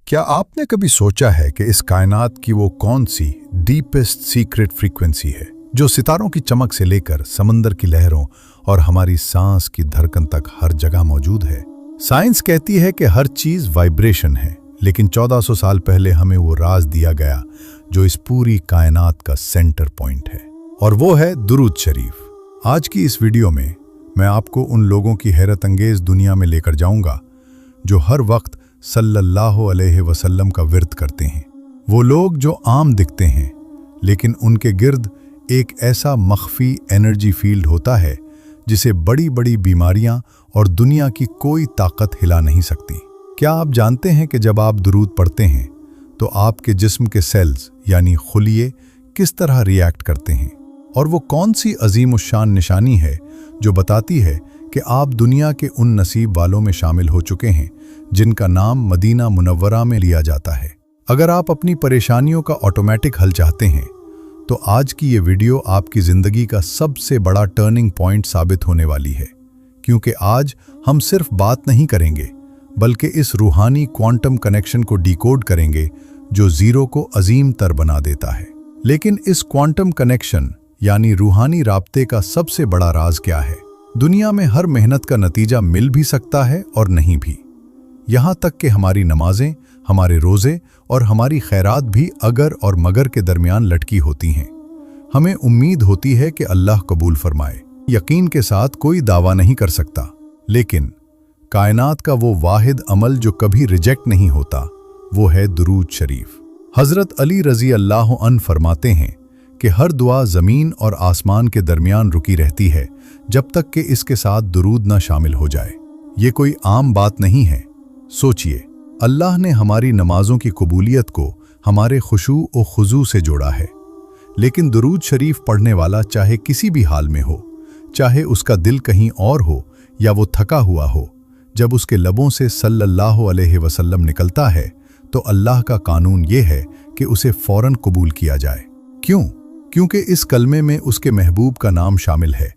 क्या आपने कभी सोचा है कि इस कायनात की वो कौन सी डीपेस्ट सीक्रेट फ्रीक्वेंसी है जो सितारों की चमक से लेकर समंदर की लहरों और हमारी सांस की धड़कन तक हर जगह मौजूद है। साइंस कहती है कि हर चीज वाइब्रेशन है, लेकिन 1400 साल पहले हमें वो राज दिया गया जो इस पूरी कायनात का सेंटर पॉइंट है, और वो है दुरूद शरीफ। आज की इस वीडियो में मैं आपको उन लोगों की हैरत अंगेज दुनिया में लेकर जाऊंगा जो हर वक्त सल्लल्लाहु अलैहि वसल्लम का विर्द करते हैं। वो लोग जो आम दिखते हैं, लेकिन उनके गिर्द एक ऐसा मख्फी एनर्जी फील्ड होता है जिसे बड़ी बड़ी बीमारियां और दुनिया की कोई ताकत हिला नहीं सकती। क्या आप जानते हैं कि जब आप दुरूद पढ़ते हैं तो आपके जिस्म के सेल्स यानी खुलिये किस तरह रिएक्ट करते हैं, और वो कौन सी अजीम उशान निशानी है जो बताती है कि आप दुनिया के उन नसीब वालों में शामिल हो चुके हैं जिनका नाम मदीना मुनव्वरा में लिया जाता है। अगर आप अपनी परेशानियों का ऑटोमेटिक हल चाहते हैं तो आज की ये वीडियो आपकी ज़िंदगी का सबसे बड़ा टर्निंग पॉइंट साबित होने वाली है, क्योंकि आज हम सिर्फ बात नहीं करेंगे बल्कि इस रूहानी क्वांटम कनेक्शन को डिकोड करेंगे जो ज़ीरो को अजीम तर बना देता है। लेकिन इस क्वांटम कनेक्शन यानी रूहानी राब्ते का सबसे बड़ा राज क्या है? दुनिया में हर मेहनत का नतीजा मिल भी सकता है और नहीं भी। यहाँ तक कि हमारी नमाजें, हमारे रोज़े और हमारी खैरात भी अगर और मगर के दरमियान लटकी होती हैं। हमें उम्मीद होती है कि अल्लाह कबूल फरमाए। यकीन के साथ कोई दावा नहीं कर सकता, लेकिन कायनात का वो वाहिद अमल जो कभी रिजेक्ट नहीं होता, वो है दुरूद शरीफ। हज़रत अली रज़ी अल्लाह अन्हु फरमाते हैं कि हर दुआ ज़मीन और आसमान के दरमियान रुकी रहती है जब तक कि इसके साथ दुरूद न शामिल हो जाए। ये कोई आम बात नहीं है। सोचिए, अल्लाह ने हमारी नमाजों की कबूलियत को हमारे खुशू और खुजू से जोड़ा है, लेकिन दुरूद शरीफ पढ़ने वाला चाहे किसी भी हाल में हो, चाहे उसका दिल कहीं और हो या वो थका हुआ हो, जब उसके लबों से सल्लल्लाहु अलैहि वसल्लम निकलता है तो अल्लाह का कानून ये है कि उसे फौरन कबूल किया जाए। क्यों? क्योंकि इस कलमे में उसके महबूब का नाम शामिल है,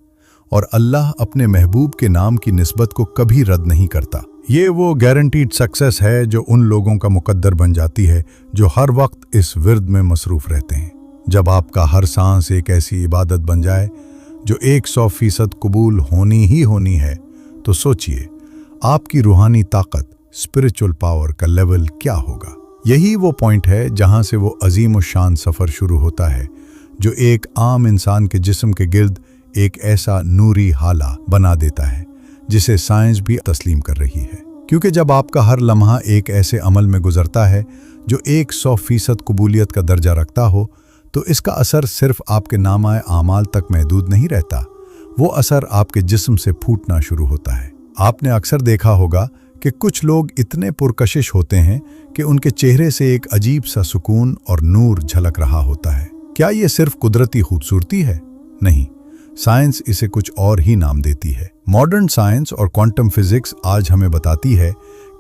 और अल्लाह अपने महबूब के नाम की निस्बत को कभी रद्द नहीं करता। ये वो गारंटीड सक्सेस है जो उन लोगों का मुकद्दर बन जाती है जो हर वक्त इस विर्द में मसरूफ़ रहते हैं। जब आपका हर सांस एक ऐसी इबादत बन जाए जो 100% कबूल होनी ही होनी है, तो सोचिए आपकी रूहानी ताकत, स्पिरिचुअल पावर का लेवल क्या होगा। यही वो पॉइंट है जहां से वो अजीम और शान सफ़र शुरू होता है जो एक आम इंसान के जिस्म के गिर्द एक ऐसा नूरी हाला बना देता है जिसे साइंस भी तस्लीम कर रही है। क्योंकि जब आपका हर लम्हा एक ऐसे अमल में गुजरता है जो 100% कबूलियत का दर्जा रखता हो, तो इसका असर सिर्फ आपके नामाए आमाल तक महदूद नहीं रहता, वो असर आपके जिस्म से फूटना शुरू होता है। आपने अक्सर देखा होगा कि कुछ लोग इतने पुरकशिश होते हैं कि उनके चेहरे से एक अजीब सा सुकून और नूर झलक रहा होता है। क्या ये सिर्फ कुदरती खूबसूरती है? नहीं, साइंस इसे कुछ और ही नाम देती है। मॉडर्न साइंस और क्वांटम फिजिक्स आज हमें बताती है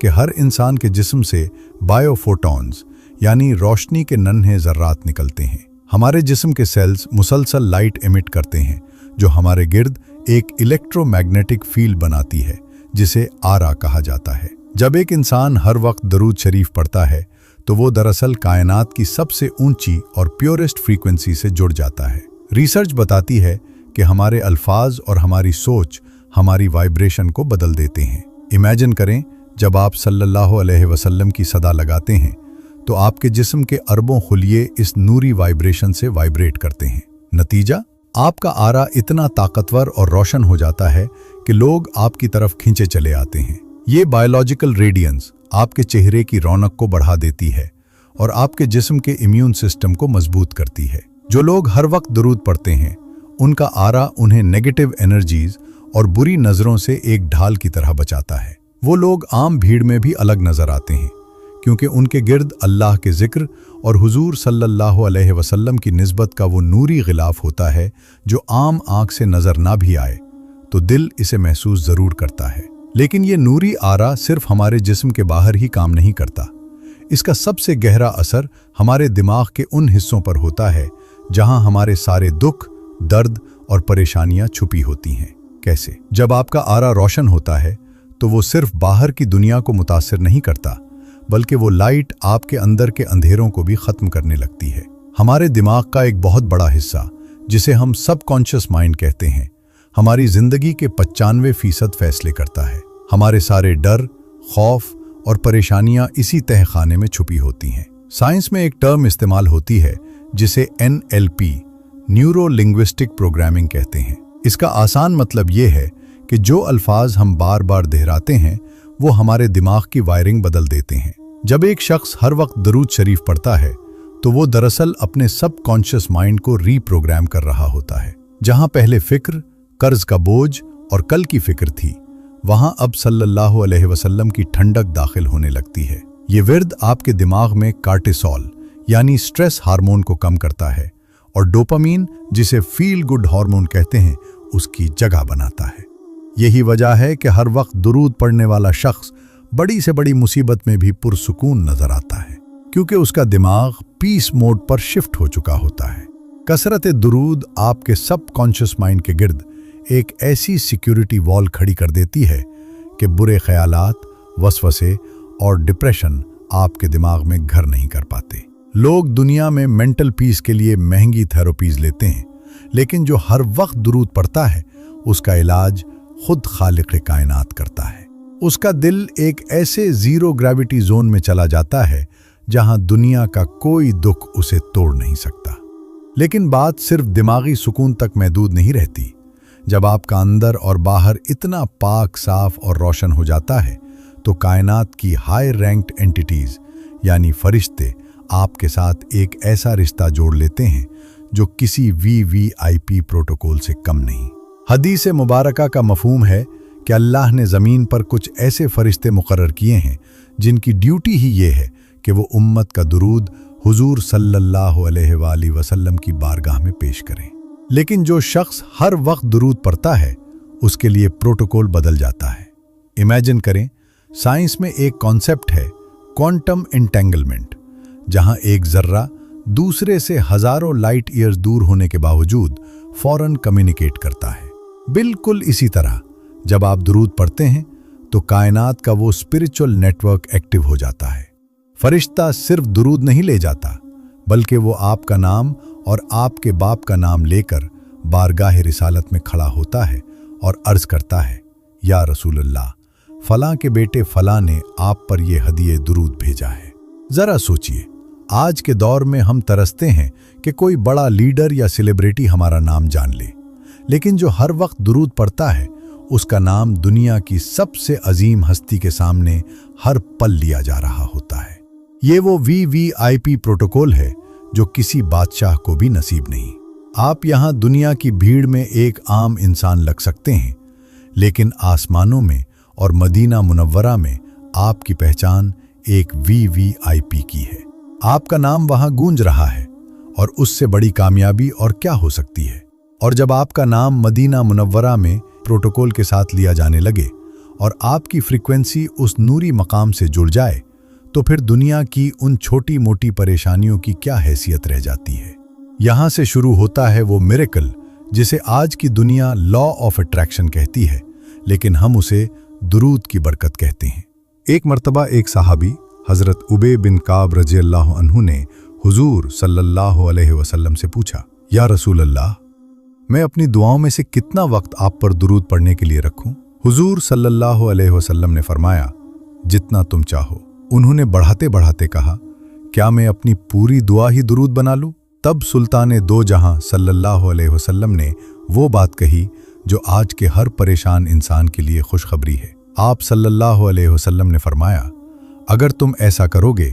कि हर इंसान के जिस्म से बायोफोटॉन्स यानी रोशनी के नन्हे ज़र्रात निकलते हैं। हमारे जिस्म के सेल्स मुसलसल लाइट एमिट करते हैं जो हमारे गिर्द एक इलेक्ट्रोमैग्नेटिक फील्ड बनाती है जिसे आरा कहा जाता है। जब एक इंसान हर वक्त दरूद शरीफ पढ़ता है तो वो दरअसल कायनात की सबसे ऊंची और प्योरेस्ट फ्रीक्वेंसी से जुड़ जाता है। रिसर्च बताती है कि हमारे अल्फाज और हमारी सोच हमारी वाइब्रेशन को बदल देते हैं। इमेजिन करें, जब आप सल्लल्लाहु अलैहि वसल्लम की सदा लगाते हैं तो आपके जिस्म के अरबों खुलिये इस नूरी वाइब्रेशन से वाइब्रेट करते हैं। नतीजा, आपका आरा इतना ताकतवर और रोशन हो जाता है कि लोग आपकी तरफ खींचे चले आते हैं। ये बायोलॉजिकल रेडियंस आपके चेहरे की रौनक को बढ़ा देती है और आपके जिस्म के इम्यून सिस्टम को मजबूत करती है। जो लोग हर वक्त दुरूद पढ़ते हैं, उनका आरा उन्हें नेगेटिव एनर्जीज और बुरी नज़रों से एक ढाल की तरह बचाता है। वो लोग आम भीड़ में भी अलग नजर आते हैं क्योंकि उनके गिर्द अल्लाह के जिक्र और हुजूर सल्लल्लाहु अलैहि वसल्लम की निस्बत का वो नूरी गिलाफ होता है जो आम आँख से नजर ना भी आए तो दिल इसे महसूस ज़रूर करता है। लेकिन ये नूरी आरा सिर्फ हमारे जिस्म के बाहर ही काम नहीं करता। इसका सबसे गहरा असर हमारे दिमाग के उन हिस्सों पर होता है जहां हमारे सारे दुख, दर्द और परेशानियां छुपी होती हैं। कैसे? जब आपका आरा रोशन होता है तो वो सिर्फ बाहर की दुनिया को मुतासिर नहीं करता, बल्कि वो लाइट आपके अंदर के अंधेरों को भी खत्म करने लगती है। हमारे दिमाग का एक बहुत बड़ा हिस्सा, जिसे हम सबकॉन्शियस माइंड कहते हैं, हमारी जिंदगी के 95% फैसले करता है। हमारे सारे डर, खौफ और परेशानियां इसी तहखाने में छुपी होती हैं। साइंस में एक टर्म इस्तेमाल होती है जिसे NLP, न्यूरो लिंग्विस्टिक प्रोग्रामिंग कहते हैं। इसका आसान मतलब ये है कि जो अल्फाज हम बार बार दोहराते हैं वो हमारे दिमाग की वायरिंग बदल देते हैं। जब एक शख्स हर वक्त दरूद शरीफ पढ़ता है तो वो दरअसल अपने सबकॉन्शियस माइंड को रीप्रोग्राम कर रहा होता है। जहां पहले फिक्र, कर्ज का बोझ और कल की फिक्र थी, वहां अब सल्लल्लाहु अलैहि वसल्लम की ठंडक दाखिल होने लगती है। ये विर्द आपके दिमाग में कार्टिसोल यानी स्ट्रेस हार्मोन को कम करता है और डोपामीन, जिसे फील गुड हार्मोन कहते हैं, उसकी जगह बनाता है। यही वजह है कि हर वक्त दुरूद पढ़ने वाला शख्स बड़ी से बड़ी मुसीबत में भी पुरसुकून नजर आता है, क्योंकि उसका दिमाग पीस मोड पर शिफ्ट हो चुका होता है। कसरत दुरूद आपके सबकॉन्शियस माइंड के गिर्द एक ऐसी सिक्योरिटी वॉल खड़ी कर देती है कि बुरे ख्यालात, वसवसे और डिप्रेशन आपके दिमाग में घर नहीं कर पाते। लोग दुनिया में मेंटल पीस के लिए महंगी थेरेपीज लेते हैं, लेकिन जो हर वक्त दुरूद पढ़ता है उसका इलाज खुद खालिक कायनात करता है। उसका दिल एक ऐसे जीरो ग्रेविटी जोन में चला जाता है जहां दुनिया का कोई दुख उसे तोड़ नहीं सकता। लेकिन बात सिर्फ दिमागी सुकून तक महदूद नहीं रहती। जब आपका अंदर और बाहर इतना पाक, साफ और रोशन हो जाता है तो कायनात की हाई रैंक्ड एंटिटीज यानी फरिश्ते आपके साथ एक ऐसा रिश्ता जोड़ लेते हैं जो किसी VVIP प्रोटोकॉल से कम नहीं। हदीस मुबारका का मफहूम है कि अल्लाह ने ज़मीन पर कुछ ऐसे फरिश्ते मुकर्रर किए हैं जिनकी ड्यूटी ही ये है कि वो उम्मत का दुरूद हुजूर सल्लल्लाहु अलैहि वसल्लम की बारगाह में पेश करें। लेकिन जो शख्स हर वक्त दुरूद पढ़ता है उसके लिए प्रोटोकॉल बदल जाता है। इमेजिन करें, साइंस में एक कॉन्सेप्ट है क्वांटम एंटेंगलमेंट, जहां एक जर्रा दूसरे से हजारों लाइट ईयर्स दूर होने के बावजूद फौरन कम्युनिकेट करता है। बिल्कुल इसी तरह जब आप दुरूद पढ़ते हैं तो कायनात का वो स्पिरिचुअल नेटवर्क एक्टिव हो जाता है। फरिश्ता सिर्फ दुरूद नहीं ले जाता, बल्कि वो आपका नाम और आपके बाप का नाम लेकर बारगाह रिसालत में खड़ा होता है और अर्ज करता है, या रसूलल्लाह, फलां के बेटे फलां ने आप पर ये हदिये दुरूद भेजा है। जरा सोचिए, आज के दौर में हम तरसते हैं कि कोई बड़ा लीडर या सेलिब्रिटी हमारा नाम जान ले, लेकिन जो हर वक्त दुरूद पढ़ता है उसका नाम दुनिया की सबसे अजीम हस्ती के सामने हर पल लिया जा रहा होता है। ये वो VVIP प्रोटोकॉल है जो किसी बादशाह को भी नसीब नहीं। आप यहाँ दुनिया की भीड़ में एक आम इंसान लग सकते हैं, लेकिन आसमानों में और मदीना मुनव्वरा में आपकी पहचान एक VVIP की है। आपका नाम वहां गूंज रहा है और उससे बड़ी कामयाबी और क्या हो सकती है। और जब आपका नाम मदीना मुनव्वरा में प्रोटोकॉल के साथ लिया जाने लगे और आपकी फ्रीक्वेंसी उस नूरी मकाम से जुड़ जाए, तो फिर दुनिया की उन छोटी मोटी परेशानियों की क्या हैसियत रह जाती है। यहां से शुरू होता है वो मिरेकल जिसे आज की दुनिया लॉ ऑफ अट्रैक्शन कहती है, लेकिन हम उसे दुरूद की बरकत कहते हैं। एक मर्तबा एक सहाबी हजरत उबे बिन काब रज़ियल्लाहु अन्हु ने हुजूर सल्लल्लाहु अलैहि वसल्लम से पूछा, या रसूल अल्लाह, मैं अपनी दुआओं में से कितना वक्त आप पर दुरूद पढ़ने के लिए रखूं? हुजूर सल्लल्लाहु अलैहि वसल्लम ने फरमाया, जितना तुम चाहो। उन्होंने बढ़ाते बढ़ाते कहा, क्या मैं अपनी पूरी दुआ ही दुरूद बना लूं? तब सुल्तान दो जहां सल्लल्लाहु अलैहि वसल्लम ने वो बात कही जो आज के हर परेशान इंसान के लिए खुशखबरी है। आप सल्लल्लाहु अलैहि वसल्लम ने फरमाया, अगर तुम ऐसा करोगे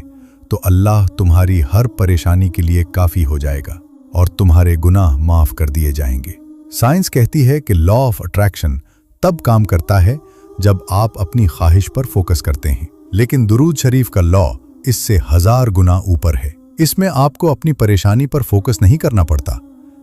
तो अल्लाह तुम्हारी हर परेशानी के लिए काफ़ी हो जाएगा और तुम्हारे गुनाह माफ़ कर दिए जाएंगे। साइंस कहती है कि लॉ ऑफ अट्रैक्शन तब काम करता है जब आप अपनी ख्वाहिश पर फोकस करते हैं, लेकिन दुरूद शरीफ का लॉ इससे 1000 गुना ऊपर है। इसमें आपको अपनी परेशानी पर फोकस नहीं करना पड़ता।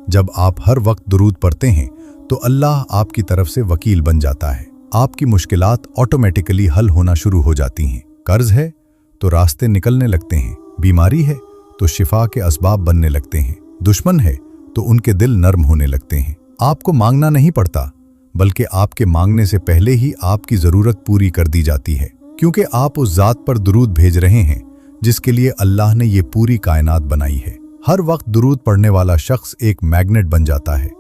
जब आप हर वक्त दुरूद पढ़ते हैं तो अल्लाह आपकी तरफ से वकील बन जाता है। आपकी मुश्किलात ऑटोमेटिकली हल होना शुरू हो जाती हैं। कर्ज है तो रास्ते निकलने लगते हैं, बीमारी है तो शिफा के असबाब बनने लगते हैं, दुश्मन है तो उनके दिल नर्म होने लगते हैं। आपको मांगना नहीं पड़ता, बल्कि आपके मांगने से पहले ही आपकी ज़रूरत पूरी कर दी जाती है। क्योंकि आप उस ज़ात पर दुरूद भेज रहे हैं जिसके लिए अल्लाह ने ये पूरी कायनात बनाई है। हर वक्त दुरूद पढ़ने वाला शख्स एक मैग्नेट बन जाता है।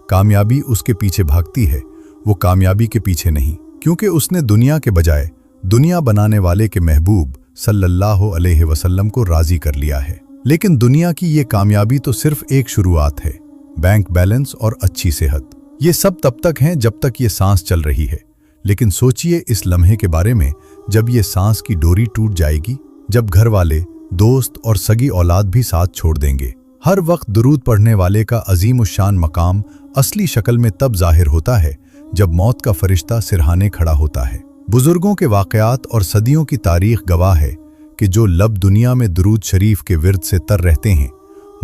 कामयाबी उसके पीछे भागती है, वो कामयाबी के पीछे नहीं, क्योंकि उसने दुनिया के बजाय दुनिया बनाने वाले के महबूब सल्लल्लाहु अलैहि वसल्लम को राजी कर लिया है। लेकिन दुनिया की ये कामयाबी तो सिर्फ एक शुरुआत है। बैंक बैलेंस और अच्छी सेहत, ये सब तब तक हैं जब तक ये सांस चल रही है। लेकिन सोचिए इस लम्हे के बारे में जब ये सांस की डोरी टूट जाएगी, जब घर वाले, दोस्त और सगी औलाद भी साथ छोड़ देंगे। हर वक्त दुरूद पढ़ने वाले का अजीमुश्शान मकाम असली शक्ल में तब जाहिर होता है जब मौत का फरिश्ता सिरहाने खड़ा होता है। बुजुर्गों के वाक़यात और सदियों की तारीख गवाह है कि जो लब दुनिया में दुरूद शरीफ के विर्द से तर रहते हैं,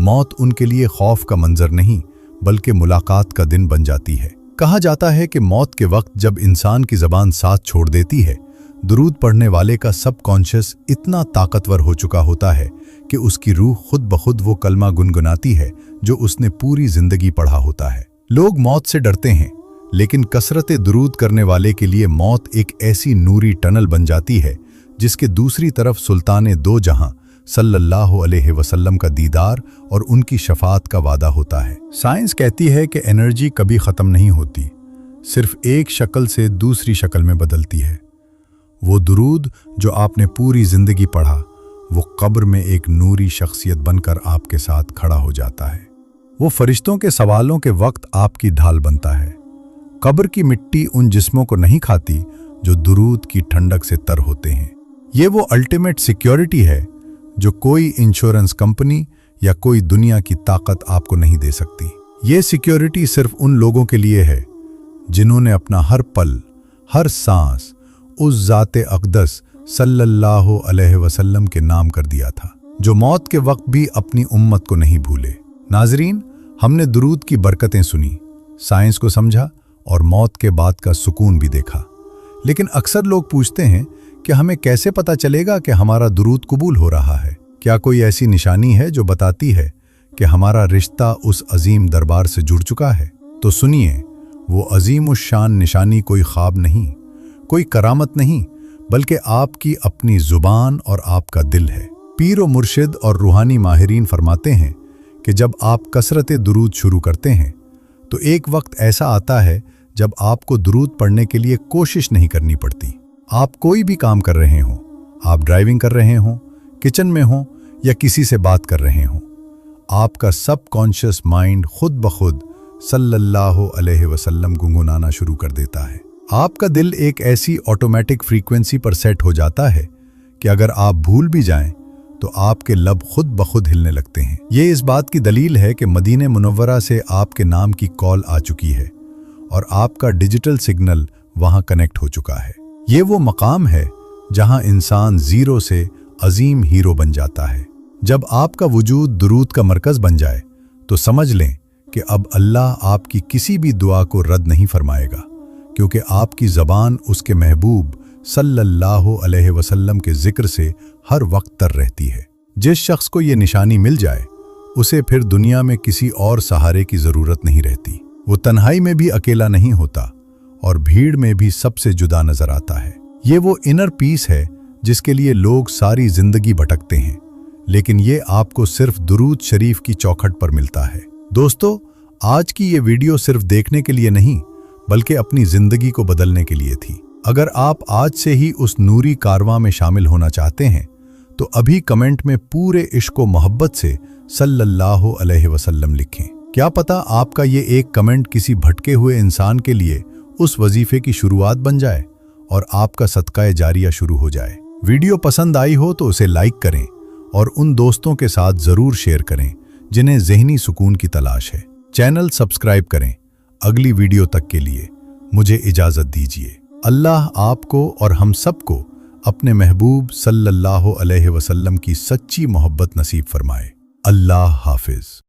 मौत उनके लिए खौफ का मंजर नहीं बल्कि मुलाकात का दिन बन जाती है। कहा जाता है कि मौत के वक्त जब इंसान की ज़बान साथ छोड़ देती है, दुरूद पढ़ने वाले का सबकॉन्शियस इतना ताकतवर हो चुका होता है कि उसकी रूह खुद ब खुद वो कलमा गुनगुनाती है जो उसने पूरी जिंदगी पढ़ा होता है। लोग मौत से डरते हैं, लेकिन कसरत दुरूद करने वाले के लिए मौत एक ऐसी नूरी टनल बन जाती है जिसके दूसरी तरफ सुल्ताने दो जहां सल्लल्लाहु अलैहि वसल्लम का दीदार और उनकी शफाअत का वादा होता है। साइंस कहती है कि एनर्जी कभी ख़त्म नहीं होती, सिर्फ एक शक्ल से दूसरी शक्ल में बदलती है। वो दुरूद जो आपने पूरी जिंदगी पढ़ा, वो कब्र में एक नूरी शख्सियत बनकर आपके साथ खड़ा हो जाता है। वो फरिश्तों के सवालों के वक्त आपकी ढाल बनता है। कब्र की मिट्टी उन जिस्मों को नहीं खाती जो दुरूद की ठंडक से तर होते हैं। ये वो अल्टीमेट सिक्योरिटी है जो कोई इंश्योरेंस कंपनी या कोई दुनिया की ताकत आपको नहीं दे सकती। ये सिक्योरिटी सिर्फ उन लोगों के लिए है जिन्होंने अपना हर पल, हर सांस उस ज़ाते अक़दस सल्लल्लाहु अलैहि वसल्लम के नाम कर दिया था, जो मौत के वक्त भी अपनी उम्मत को नहीं भूले। नाज़रीन, हमने दुरूद की बरकतें सुनी, साइंस को समझा और मौत के बाद का सुकून भी देखा। लेकिन अक्सर लोग पूछते हैं कि हमें कैसे पता चलेगा कि हमारा दुरूद कबूल हो रहा है? क्या कोई ऐसी निशानी है जो बताती है कि हमारा रिश्ता उस अजीम दरबार से जुड़ चुका है? तो सुनिए, वो अजीम उस शान निशानी कोई ख्वाब नहीं, कोई करामत नहीं, बल्कि आपकी अपनी जुबान और आपका दिल है। पीर व मुर्शिद और रूहानी माहिरीन फरमाते हैं कि जब आप कसरत दुरूद शुरू करते हैं तो एक वक्त ऐसा आता है जब आपको दुरूद पढ़ने के लिए कोशिश नहीं करनी पड़ती। आप कोई भी काम कर रहे हों, आप ड्राइविंग कर रहे हों, किचन में हों या किसी से बात कर रहे हों, आपका सबकॉन्शियस माइंड खुद ब खुद सल्लल्लाहु अलैहि वसल्लम गुनगुनाना शुरू कर देता है। आपका दिल एक ऐसी ऑटोमेटिक फ्रीक्वेंसी पर सेट हो जाता है कि अगर आप भूल भी जाएं तो आपके लब खुद ब खुद हिलने लगते हैं। ये इस बात की दलील है कि मदीने मुनव्वरा से आपके नाम की कॉल आ चुकी है और आपका डिजिटल सिग्नल वहां कनेक्ट हो चुका है। ये वो मकाम है जहां इंसान जीरो से अजीम हीरो बन जाता है। जब आपका वजूद दुरूद का मरकज बन जाए तो समझ लें कि अब अल्लाह आपकी किसी भी दुआ को रद्द नहीं फरमाएगा, क्योंकि आपकी ज़बान उसके महबूब सल्लल्लाहु अलैहि वसल्लम के जिक्र से हर वक्त तर रहती है। जिस शख्स को ये निशानी मिल जाए उसे फिर दुनिया में किसी और सहारे की ज़रूरत नहीं रहती। वो तन्हाई में भी अकेला नहीं होता और भीड़ में भी सबसे जुदा नजर आता है। ये वो इनर पीस है जिसके लिए लोग सारी जिंदगी भटकते हैं, लेकिन ये आपको सिर्फ दुरूद शरीफ की चौखट पर मिलता है। दोस्तों, आज की ये वीडियो सिर्फ देखने के लिए नहीं बल्कि अपनी जिंदगी को बदलने के लिए थी। अगर आप आज से ही उस नूरी कारवां में शामिल होना चाहते हैं तो अभी कमेंट में पूरे इश्क व मोहब्बत से सल्लल्लाहु अलैहि वसल्लम लिखें। क्या पता आपका ये एक कमेंट किसी भटके हुए इंसान के लिए उस वजीफे की शुरुआत बन जाए और आपका सदका जारिया शुरू हो जाए। वीडियो पसंद आई हो तो उसे लाइक करें और उन दोस्तों के साथ ज़रूर शेयर करें जिन्हें ज़हनी सुकून की तलाश है। चैनल सब्सक्राइब करें। अगली वीडियो तक के लिए मुझे इजाज़त दीजिए। अल्लाह आपको और हम सबको अपने महबूब सल्लल्लाहु अलैहि वसल्लम की सच्ची मोहब्बत नसीब फरमाए। अल्लाह हाफिज।